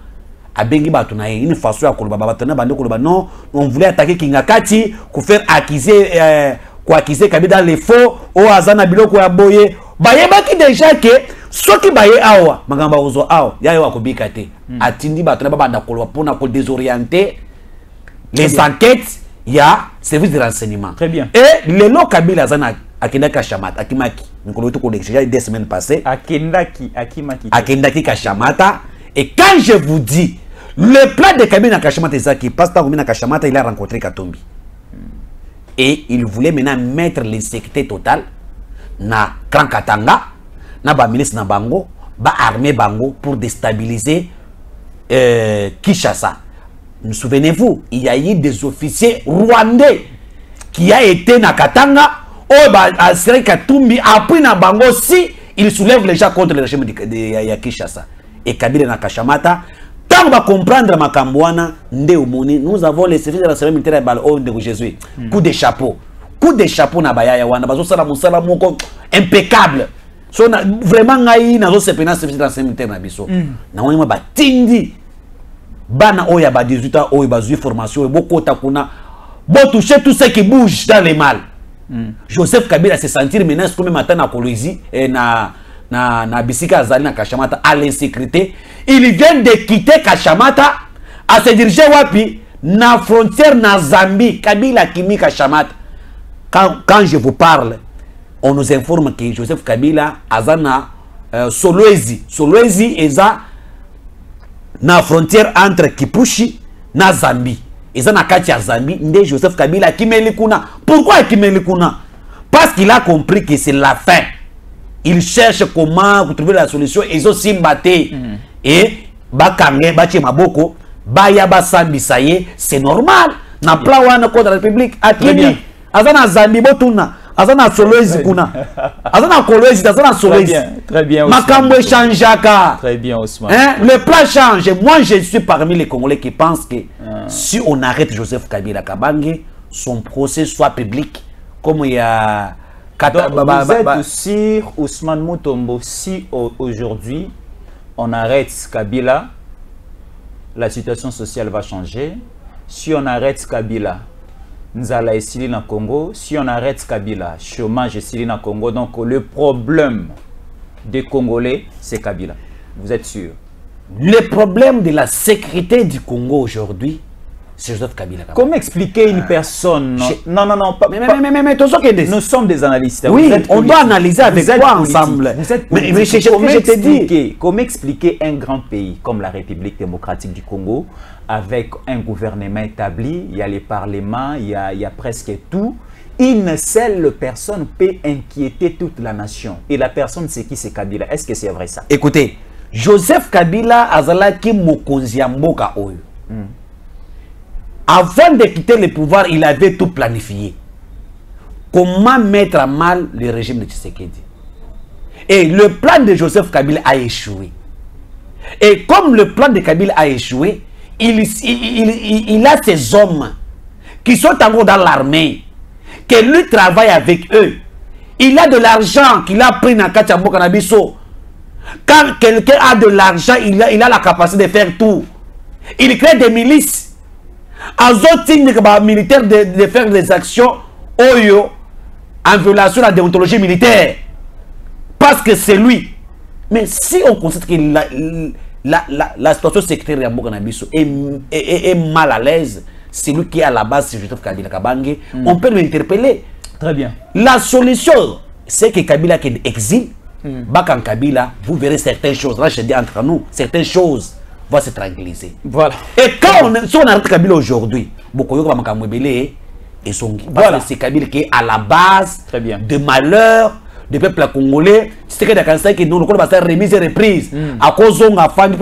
Abengi batu na ye. Une façon ya koloba. Batona bande koloba. Non, on voulait attaquer Kingakati pour faire accuser Kabila dans les faux. O azana biloko ya boye. Bayebaki déjà que ceux qui baye awa, magamba ozo awa, ya wa kobika te. Atindi batona banda koloba pona ko désorienter les enquêtes. Il y a service de renseignement. Très bien. Et le lot Kabila Zana Akendaki Kashamata, Akimaki. Nous connaissons déjà 2 semaines passées. Akendaki, Akimaki. Akendaki Kashamata. Et quand je vous dis, le plan de Kabila Kashamata, c'est qui passe par Kashamata, il a rencontré Katumbi. Et il voulait maintenant mettre l'insécurité totale na Grand Katanga, na ba milice na Bango, ba armée Bango pour déstabiliser Kinshasa. Vous souvenez-vous, il y a eu des officiers rwandais qui a été na Katanga, au Sri Katumbi, après na Bango, si il soulève les gens contre le régime de Kinshasa. Et Kabila na Kashamata, tant qu'on va comprendre Makambouana, nous avons les services de la sécurité militaire de Jésus. Coup de chapeau. Coup de chapeau na Bayaya Wana, impeccable. Vraiment, nous avons ces services de la sécurité militaire na Bisso. Nous avons Tindi. Bana oya ba 18 ans oya ba formation et beaucoup takuna bon toucher tout ce qui bouge dans les mal. Joseph Kabila se sentir menace comme matin na Kolwezi et na Bisika Azali na Kashamata à l'insécurité. Il vient de quitter Kashamata à se diriger wapi na frontière na Zambie. Kabila Kimi Kashamata. Quand je vous parle, on nous informe que Joseph Kabila azana Solwezi eza na frontière entre Kipushi na Zambie. Et ça na kati ya Zambie, nde Joseph Kabila kimeli kuna. Pourquoi kimeli kuna? Parce qu'il a compris que c'est la fin. Il cherche comment trouver la solution. Ils ont simbaté. Et bakangé bachi maboko baya basambi ça y est, c'est normal. Na plan wana contre la République akini. Azana Zambie botuna. Azana Solwezi kuna. Azana Kolwezi, azana Solwezi. Très bien. Makambo changeaka. Très bien Ousmane. Hein? Le plan change. Moi je suis parmi les Congolais qui pensent que si on arrête Joseph Kabila Kabange, son procès soit public comme il y a vous êtes sûr Ousmane Mutombo, si aujourd'hui on arrête Kabila, la situation sociale va changer, si on arrête Kabila, Nzala et Sili na Congo, si on arrête Kabila, chômage et Sili na Congo. Donc le problème des Congolais, c'est Kabila. Vous êtes sûr? Le problème de la sécurité du Congo aujourd'hui, c'est Joseph Kabila. Comment expliquer une personne? Non, pas. Mais nous sommes des analystes. Oui, on doit analyser avec quoi ensemble? Comment expliquer un grand pays comme la République démocratique du Congo avec un gouvernement établi, il y a les parlements, il y a presque tout. Une seule personne peut inquiéter toute la nation. Et la personne, c'est qui? C'est Kabila. Est-ce que c'est vrai ça? Écoutez, Joseph Kabila azalaki mokonzi ya mboka oyo. Avant de quitter le pouvoir, il avait tout planifié. Comment mettre à mal le régime de Tshisekedi. Et le plan de Joseph Kabila a échoué. Et comme le plan de Kabila a échoué, il a ces hommes qui sont encore dans l'armée, qui lui travaille avec eux. Il a de l'argent qu'il a pris dans Kachambo Kanabiso. Quand quelqu'un a de l'argent, il a la capacité de faire tout. Il crée des milices. Militaires de faire des actions en violation de la déontologie militaire. Parce que c'est lui. Mais si on constate que la situation sécuritaire est mal à l'aise, c'est lui qui est à la base, c'est Joseph Kabila Kabange, on peut l'interpeller. Très bien. La solution, c'est que Kabila qui exile, Bakan Kabila, vous verrez certaines choses. Là, je dis entre nous, certaines choses vont se tranquilliser. Voilà. Et quand si on arrête Kabila aujourd'hui, voilà. C'est Kabila qui est à la base de malheur du peuple congolais. C'est que nous avons remise et reprise. À cause de la famille,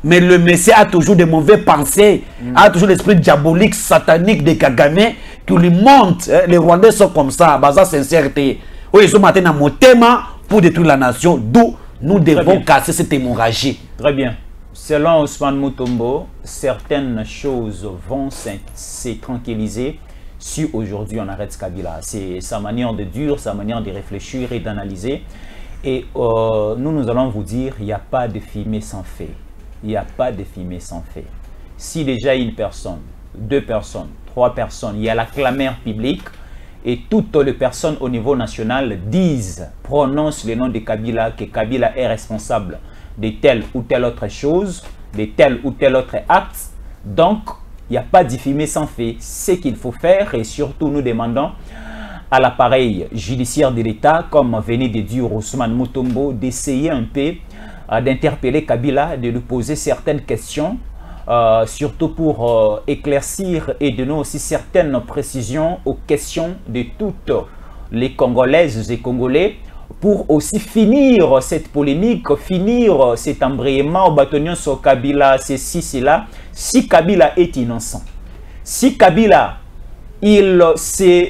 mais le Messie a toujours de mauvais pensées, a toujours l'esprit diabolique, satanique de Kagame qui lui montre. Les Rwandais sont comme ça, basa sincérité. Ils sont maintenant mon thème pour détruire la nation, d'où nous devons casser cette hémorragie. Très bien. Selon Ousmane Mutombo, certaines choses vont se tranquilliser si aujourd'hui on arrête Kabila. C'est sa manière de dire, sa manière de réfléchir et d'analyser. Et nous allons vous dire, il n'y a pas de fumée sans feu. Il n'y a pas de fumée sans feu. Si déjà une personne, 2 personnes, 3 personnes, il y a la clameur publique, et toutes les personnes au niveau national disent, prononcent le nom de Kabila, que Kabila est responsable de telle ou telle autre chose, de tel ou tel autre acte. Donc, il n'y a pas de fumée sans feu. Ce qu'il faut faire, et surtout nous demandons à l'appareil judiciaire de l'État, comme venait de dire Ousmane Mutombo, d'essayer un peu d'interpeller Kabila, de lui poser certaines questions, surtout pour éclaircir et donner aussi certaines précisions aux questions de toutes les Congolaises et Congolais, pour aussi finir cette polémique, finir cet embrayement au bâtonnier sur Kabila, ceci, cela. Si Kabila est innocent, si Kabila, il se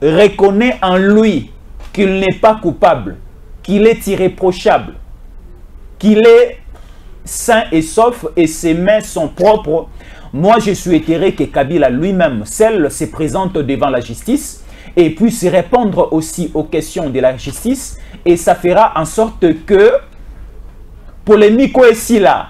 reconnaît en lui qu'il n'est pas coupable, qu'il est irréprochable, qu'il est sain et sauf et ses mains sont propres, moi je souhaiterais que Kabila lui-même seul se présente devant la justice et puisse répondre aussi aux questions de la justice, et ça fera en sorte que polémique ici là,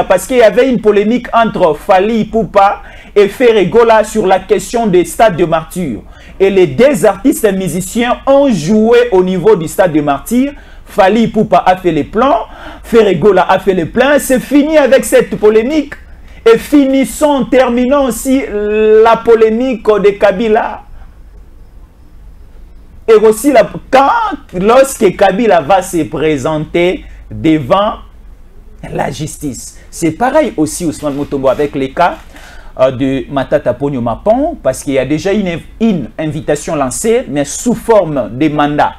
parce qu'il y avait une polémique entre Fally Ipupa et Ferregola sur la question des stades de martyrs, et les 2 artistes musiciens ont joué au niveau du stade de martyrs. Fally Ipupa a fait les plans, Ferregola a fait les plans. C'est fini avec cette polémique. Et terminons aussi la polémique de Kabila. Et aussi, lorsque Kabila va se présenter devant la justice. C'est pareil aussi, Ousmane Mutombo, avec les cas de Matata Ponyo Mapon, parce qu'il y a déjà une invitation lancée, mais sous forme de mandat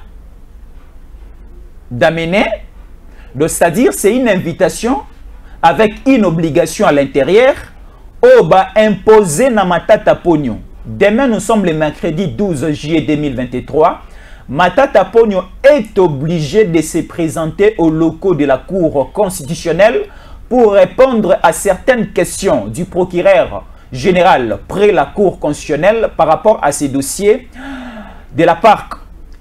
d'amener, c'est-à-dire c'est une invitation avec une obligation à l'intérieur, imposée na Matata Ponyo. Demain, nous sommes le mercredi 12 juillet 2023. Matata Ponyo est obligé de se présenter aux locaux de la Cour constitutionnelle pour répondre à certaines questions du procureur général près la Cour constitutionnelle par rapport à ces dossiers de la parc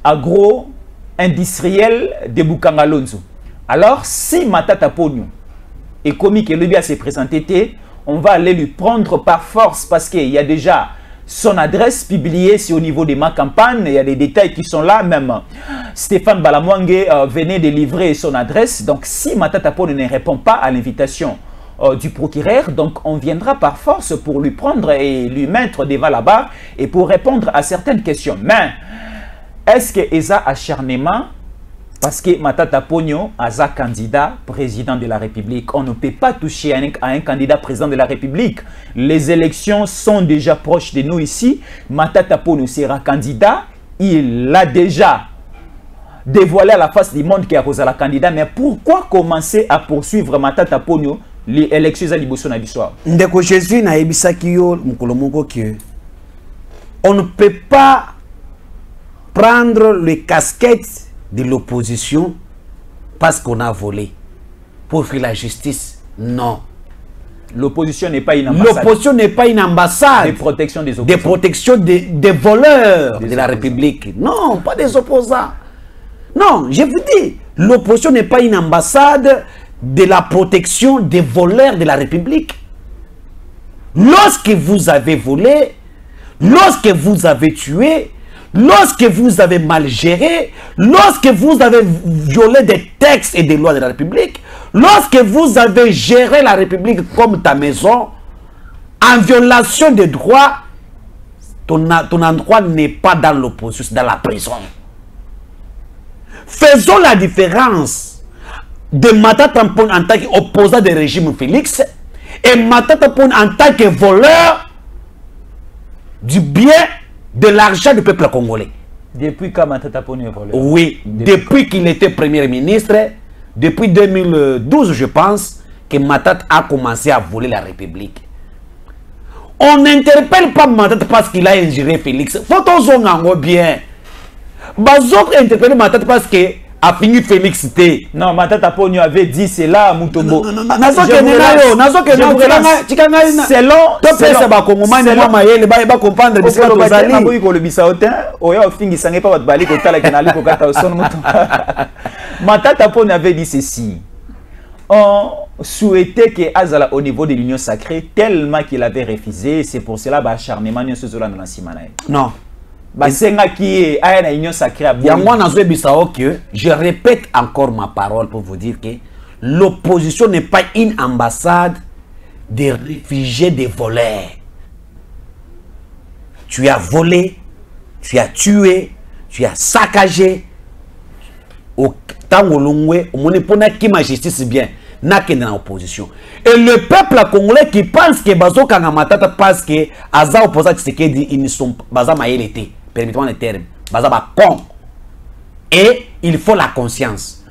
agro-industriel de Bukangalonzo. Alors, si Matata Ponyo et comme Kelobi s'est présenté, on va aller lui prendre par force parce qu'il y a déjà son adresse publiée, c'est au niveau de ma campagne, il y a des détails qui sont là, même Stéphane Balamwange venait de livrer son adresse, donc si Matata Ponyo ne répond pas à l'invitation du procureur, donc on viendra par force pour lui prendre et lui mettre devant la barre et pour répondre à certaines questions. Mais est-ce que Eza acharnement parce que Matata Ponyo Aza candidat président de la République? On ne peut pas toucher à un candidat président de la République. Les élections sont déjà proches de nous ici. Matata Ponyo sera candidat. Il a déjà dévoilé à la face du monde qu'il a la candidat. Mais pourquoi commencer à poursuivre Matata Ponyo les élections à Liboso na biswa? Ndeko Jésus na ebisaki yo mkolomoko que on ne peut pas prendre les casquettes de l'opposition parce qu'on a volé pour faire la justice. Non. L'opposition n'est pas une ambassade. L'opposition n'est pas une ambassade. De protection des opposants. De protection des voleurs de la République. Non, pas des opposants. Non, je vous dis, l'opposition n'est pas une ambassade de la protection des voleurs de la République. Lorsque vous avez volé, lorsque vous avez tué, lorsque vous avez mal géré, lorsque vous avez violé des textes et des lois de la République, lorsque vous avez géré la République comme ta maison, en violation des droits, ton endroit n'est pas dans l'opposition, c'est dans la prison. Faisons la différence de Matata Ponyo en tant qu'opposant du régime Félix et Matata Ponyo en tant que voleur du bien de l'argent du peuple congolais. Depuis quand Matata Ponyo est volé? Oui, depuis qu'il était Premier ministre, depuis 2012, je pense, que Matata a commencé à voler la République. On n'interpelle pas Matata parce qu'il a ingéré Félix. Faut qu'on bien. Bazok interpelle Matata parce que a fini Félix T. Non, Matata Ponyo avait dit c'est là Mutombo. Matata Ponyo avait dit ceci. On souhaitait que Azala au niveau de l'union sacrée tellement qu'il avait refusé, c'est pour cela acharnement non. Je répète encore ma parole pour vous dire que l'opposition n'est pas une ambassade des réfugiés, des voleurs. Tu as volé, tu as tué, tu as saccagé. Au temps où l'on est, on ne peut pas justice bien. N'a qu'une opposition. Et le peuple congolais qui pense que Bazo Kangamatata parce que Aza opposant Tshisekedi, ils ne sont pas maïlété. Permettez-moi le terme. Baza ba con. Et il faut la conscience.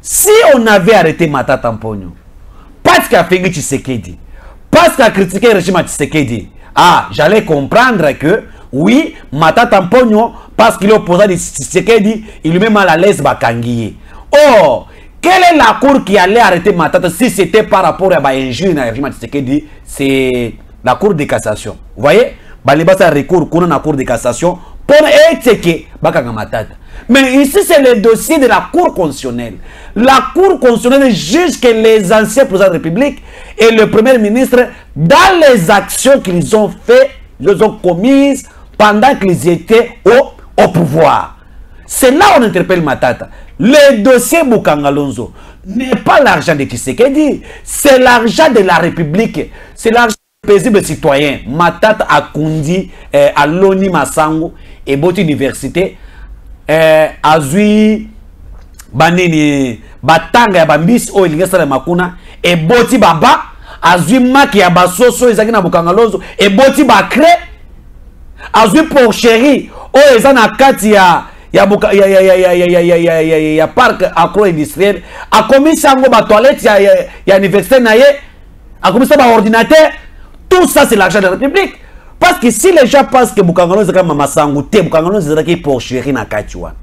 Si on avait arrêté Matata Ponyo, parce qu'il a fait Tshisekedi, parce qu'il a critiqué le régime Tshisekedi, ah, j'allais comprendre que oui, Matata Ponyo, parce qu'il est opposant de Tshisekedi, il lui met mal à l'aise Bakangiye. Or, quelle est la cour qui allait arrêter Matata si c'était par rapport à l'injure dans le régime Tshisekedi? C'est la cour de cassation. Vous voyez? Balibasa recours qu'on a la cour de cassation pour étiqueter Bakanga Matata. Mais ici, c'est le dossier de la cour constitutionnelle. La cour constitutionnelle juge que les anciens présidents de la République et le premier ministre, dans les actions qu'ils ont faites, ils ont commises pendant qu'ils étaient au pouvoir. C'est là où on interpelle Matata. Le dossier Bukangalonzo n'est pas l'argent de Tshisekedi, c'est l'argent de la République, c'est l'argent des paisibles citoyens. Matata a conduit à l'ONI Massango et Boti Université, Azui Banini Batanga Bambis o Ilingesa Makuna et Boti Baba, Azui Maki Abasoso Ezakina Bukangalonzo et Boti Bakre, Azui Porcherie o Ezana Katia. Il y a parc agro-industriel. A commis ça, il toilette, il y a université, a commis ça, ordinateur. Tout ça, c'est l'argent de la République. Parce que si les gens pensent que Bukangalo c'est comme Mamassango, Bukangalo c'est qui pour chérir na Kachua.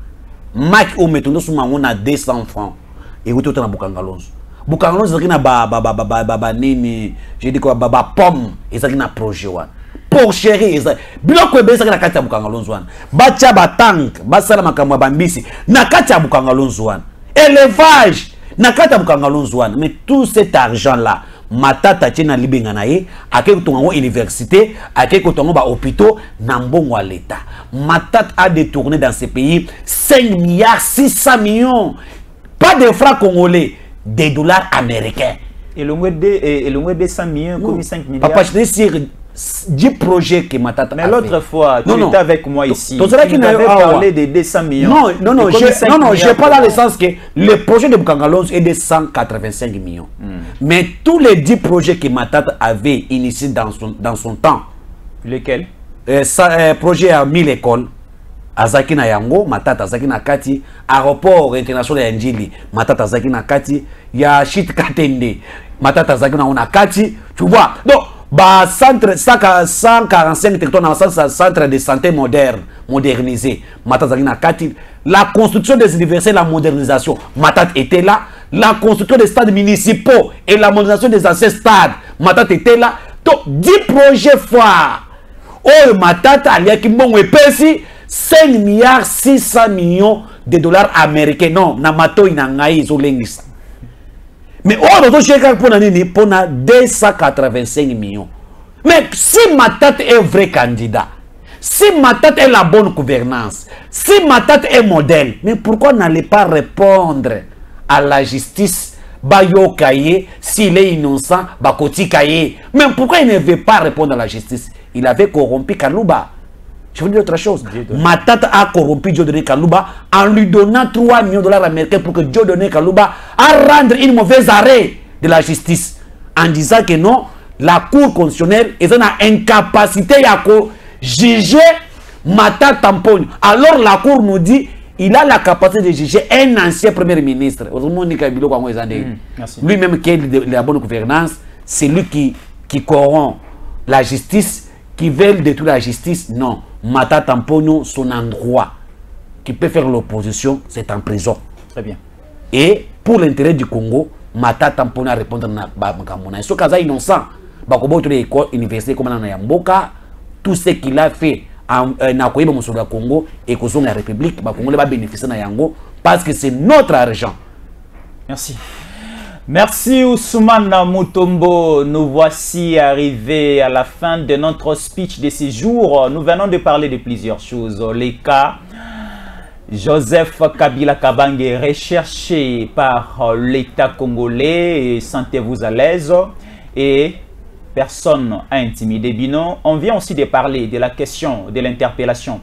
Mac ou mettons sous on a 200 francs. Et vous tout na Bukangalo. Bukangalo c'est qui na ba nini, j'ai dit quoi ba pomme et ça qui na projet wa. Pour chérir ça. Biloko ebe ça na Kacha Bukangalo zwan. Bacha ba tank, ba sala makamwa bambisi na Kacha Bukangalo zwan. Élevage. nakata Bukangalonzo wana. Mais tout cet argent là, Matata tena libenga na ye, ake kutongo université, ake kutongo ba hôpitaux, nambongo à l'état. Matata a détourné dans ce pays 5 milliards 600 millions. Pas de francs congolais, des dollars américains. Et le moins de 100 millions, comme 5 milliards. Papa, je te dis 10 projets que Matata. Mais l'autre fois, tu étais avec moi ici. Tu avais parlé de 200 millions. Non, je parle dans le sens que le projet de Bukangalonzo est de 185 millions. Mais tous les 10 projets que Matata avait initiés dans son temps. Lesquels? Projet à 1000 écoles. Azaki na yango, Matata Azaki na kati, aéroport international ya Njili, Matata Azaki na kati, ya Shit Katende, Matata Azaki na kati, tu vois. Donc, bah centre 145 territoires dans centre de santé moderne, modernisé, Matata Azaki na kati, la construction des universités, la modernisation, Matata était là, la construction des stades municipaux et la modernisation des anciens stades, Matata était là. Donc, 10 projets phares. Oh, Matata alia ki mbongo epesi 5 milliards 600 millions de dollars américains. Non, Namato inangai izolengisa. Mais oh, notre chèque pour nani pour 285 millions. Mais si Matata est vrai candidat, si Matata est la bonne gouvernance, si Matata est modèle, mais pourquoi n'allez pas répondre à la justice? Bayo Kaye, s'il est innocent, Bakoti Kaye. Mais pourquoi il ne veut pas répondre à la justice? Il avait corrompu Kalouba. Je vous dis autre chose. Matata a corrompu Dieudonné Kalouba en lui donnant 3 millions de dollars américains pour que Dieudonné Kalouba a rendre une mauvaise arrêt de la justice. En disant que non, la Cour constitutionnelle est en incapacité à juger Matata Tamponi. Alors la Cour nous dit il a la capacité de juger un ancien premier ministre. Lui-même qui est de la bonne gouvernance, c'est lui qui corrompt la justice, qui veut détruire la justice. Non. Matata Tamponi, son endroit qui peut faire l'opposition, c'est en prison. Très bien. Et pour l'intérêt du Congo, Matata Tamponi a répondre à Bakamona. Ce cas innocent, Bakobo to l'école université comme na Yamboka, tout ce qu'il a fait na koyeba musolo ya Congo et ko la République, ba Congolais va bénéficier na yango parce que c'est notre argent. Merci. Merci Ousmane Mutombo. Nous voici arrivés à la fin de notre speech de ce jour. Nous venons de parler de plusieurs choses. Les cas Joseph Kabila Kabange recherché par l'État congolais. Sentez-vous à l'aise et personne à intimider Bino. On vient aussi de parler de la question de l'interpellation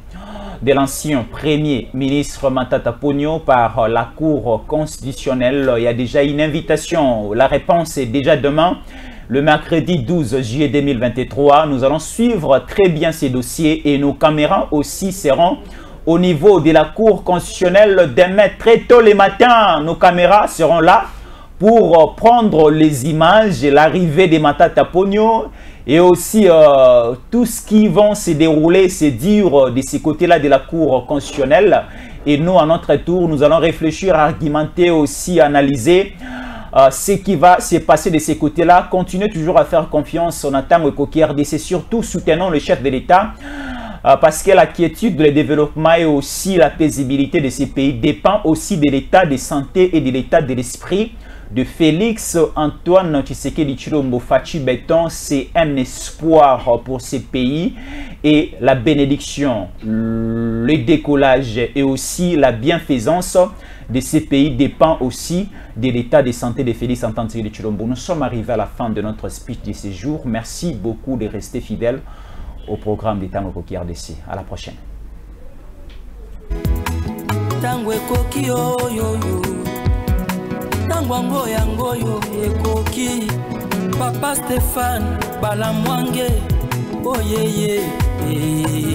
de l'ancien premier ministre Matata Ponyo par la Cour constitutionnelle. Il y a déjà une invitation. La réponse est déjà demain, le mercredi 12 juillet 2023. Nous allons suivre très bien ces dossiers et nos caméras aussi seront au niveau de la Cour constitutionnelle demain très tôt le matin. Nos caméras seront là pour prendre les images, l'arrivée de Matata Ponyo et aussi tout ce qui va se dérouler, se dire de ces côtés-là de la Cour constitutionnelle. Et nous, à notre tour, nous allons réfléchir, argumenter aussi, analyser ce qui va se passer de ces côtés-là. Continuez toujours à faire confiance en attendant le coquille RDC, surtout soutenons le chef de l'État. Parce que la quiétude, le développement et aussi la paisibilité de ces pays dépend aussi de l'état de santé et de l'état de l'esprit de Félix Antoine Tshisekedi Tshilombo Fachi Beton. C'est un espoir pour ces pays et la bénédiction, le décollage et aussi la bienfaisance de ces pays dépend aussi de l'état de santé de Félix Antoine Tshisekedi Tshilombo. Nous sommes arrivés à la fin de notre speech de ce jour. Merci beaucoup de rester fidèles au programme de Tango Koki RDC. À la prochaine. Tango Koki Tango Yangoyo Ekoki Papa Stéphane Balamwange. Oh yeah yeah.